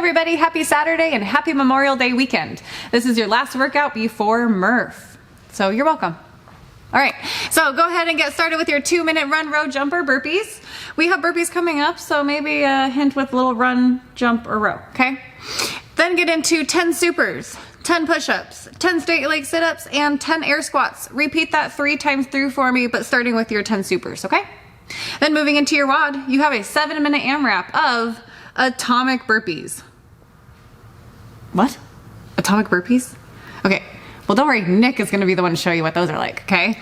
everybody, happy Saturday and happy Memorial Day weekend. This is your last workout before Murph, so you're welcome. All right, so go ahead and get started with your 2-minute run, row, jump, or burpees. We have burpees coming up, so maybe a hint with a little run, jump, or row, okay? Then get into 10 supers, 10 push-ups, 10 straight leg sit-ups, and 10 air squats. Repeat that 3 times through for me, but starting with your 10 supers, okay? Then moving into your WOD, you have a 7-minute AMRAP of atomic burpees. What? Atomic burpees? Okay. Well, don't worry, Nick is gonna be the one to show you what those are like, okay?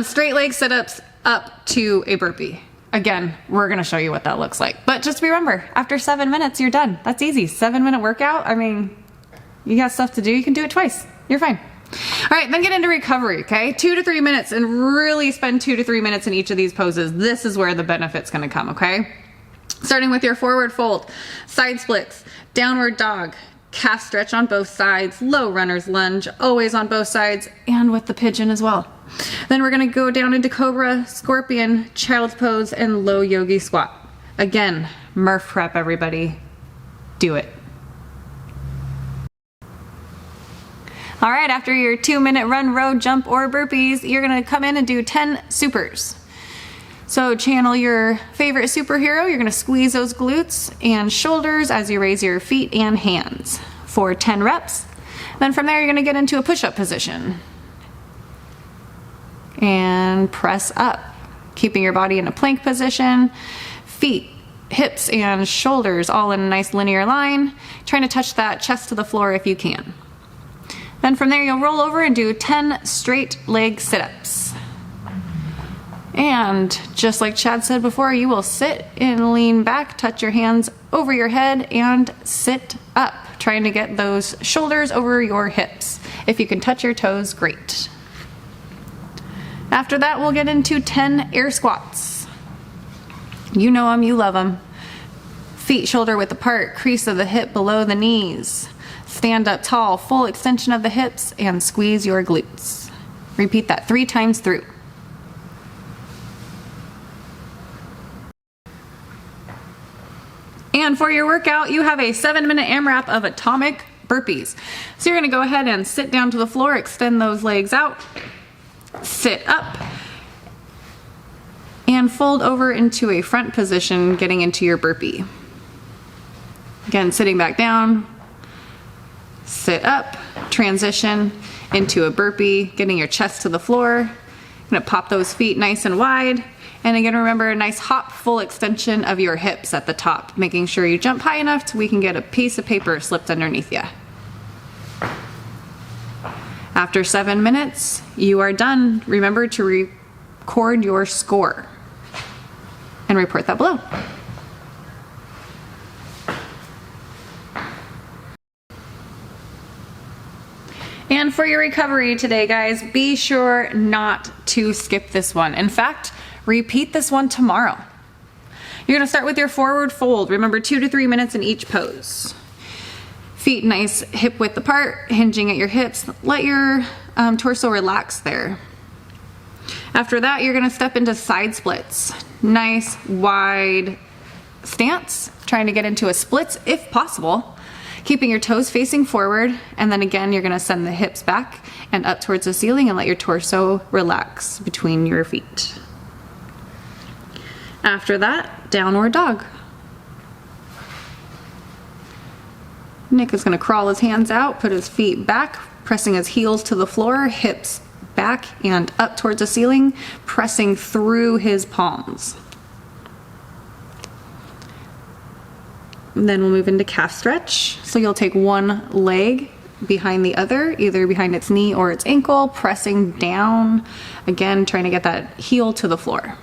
Straight leg sit-ups up to a burpee. Again, we're gonna show you what that looks like. But just remember, after 7 minutes, you're done. That's easy, 7-minute workout. I mean, you got stuff to do, you can do it twice. You're fine. All right, then get into recovery, okay? 2 to 3 minutes, and really spend 2 to 3 minutes in each of these poses. This is where the benefit's gonna come, okay? Starting with your forward fold, side splits, downward dog, calf stretch on both sides, low runner's lunge, always on both sides, and with the pigeon as well. Then we're gonna go down into Cobra Scorpion, child's pose, and low yogi squat. Again, Murph prep, everybody. Do it. All right, after your 2-minute run, row, jump, or burpees, you're gonna come in and do 10 supers. So channel your favorite superhero. You're gonna squeeze those glutes and shoulders as you raise your feet and hands for 10 reps. Then from there, you're gonna get into a push-up position and press up, keeping your body in a plank position, feet, hips, and shoulders all in a nice linear line, trying to touch that chest to the floor if you can. Then from there, you'll roll over and do 10 straight leg sit-ups. And just like Chad said before, you will sit and lean back, touch your hands over your head, and sit up, trying to get those shoulders over your hips. If you can touch your toes, great. After that, we'll get into 10 air squats. You know them, you love them. Feet shoulder width apart, crease of the hip below the knees. Stand up tall, full extension of the hips, and squeeze your glutes. Repeat that 3 times through. And for your workout, you have a 7-minute AMRAP of atomic burpees. So you're gonna go ahead and sit down to the floor, extend those legs out, sit up, and fold over into a front position, getting into your burpee. Again, sitting back down, sit up, transition into a burpee, getting your chest to the floor. You're gonna pop those feet nice and wide. And again, remember a nice hop, full extension of your hips at the top, making sure you jump high enough so we can get a piece of paper slipped underneath you. After 7 minutes, you are done. Remember to record your score and report that below. And for your recovery today, guys, be sure not to skip this one. In fact, repeat this one tomorrow. You're gonna start with your forward fold. Remember, 2 to 3 minutes in each pose. Feet nice hip width apart, hinging at your hips. Let your torso relax there. After that, you're gonna step into side splits. Nice wide stance, trying to get into a splits if possible. Keeping your toes facing forward, and then again, you're gonna send the hips back and up towards the ceiling and let your torso relax between your feet. After that, downward dog. Nick is gonna crawl his hands out, put his feet back, pressing his heels to the floor, hips back and up towards the ceiling, pressing through his palms. And then we'll move into calf stretch. So you'll take one leg behind the other, either behind its knee or its ankle, pressing down, again, trying to get that heel to the floor.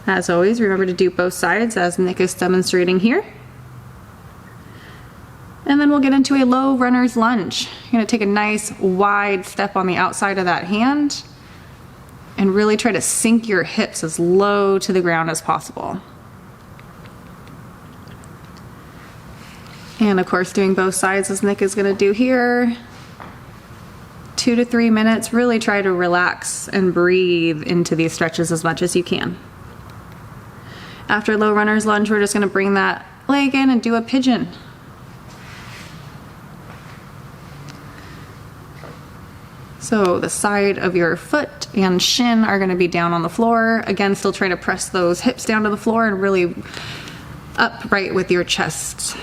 As always, remember to do both sides as Nick is demonstrating here. And then we'll get into a low runner's lunge. You're gonna take a nice wide step on the outside of that hand and really try to sink your hips as low to the ground as possible. And of course, doing both sides as Nick is gonna do here. 2 to 3 minutes, really try to relax and breathe into these stretches as much as you can. After low runner's lunge, we're just gonna bring that leg in and do a pigeon. So the side of your foot and shin are gonna be down on the floor. Again, still trying to press those hips down to the floor and really upright with your chest.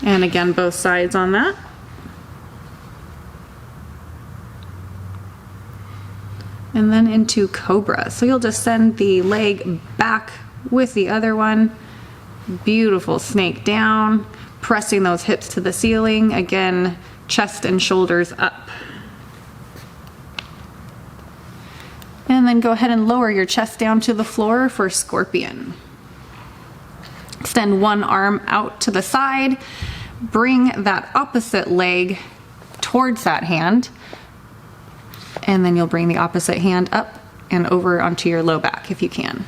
And again, both sides on that. And then into Cobra. So you'll just send the leg back with the other one. Beautiful snake down, pressing those hips to the ceiling. Again, chest and shoulders up. And then go ahead and lower your chest down to the floor for Scorpion. Extend one arm out to the side. Bring that opposite leg towards that hand. And then you'll bring the opposite hand up and over onto your low back if you can.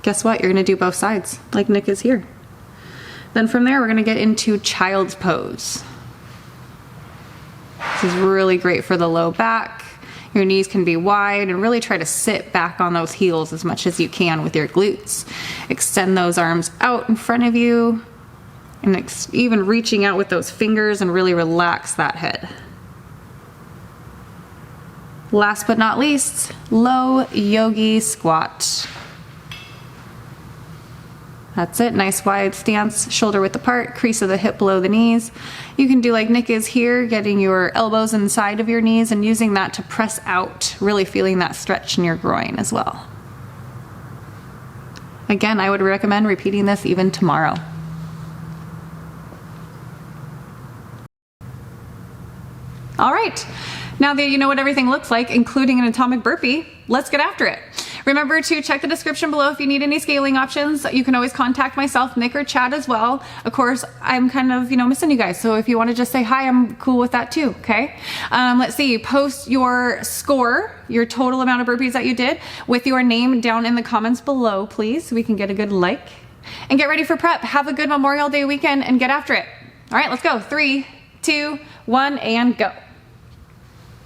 Guess what? You're gonna do both sides like Nick is here. Then from there, we're gonna get into child's pose. This is really great for the low back. Your knees can be wide and really try to sit back on those heels as much as you can with your glutes. Extend those arms out in front of you. And even reaching out with those fingers and really relax that head. Last but not least, low Yogi Squat. That's it, nice wide stance, shoulder width apart, crease of the hip below the knees. You can do like Nick is here, getting your elbows inside of your knees and using that to press out, really feeling that stretch in your groin as well. Again, I would recommend repeating this even tomorrow. All right, now that you know what everything looks like, including an atomic burpee, let's get after it. Remember to check the description below if you need any scaling options. You can always contact myself, Nick, or Chad as well. Of course, I'm kind of, missing you guys. So if you want to just say hi, I'm cool with that too, okay? Let's see, post your score, your total amount of burpees that you did with your name down in the comments below, please, so we can get a good like. And get ready for prep. Have a good Memorial Day weekend and get after it. All right, let's go. 3, 2, 1, and go.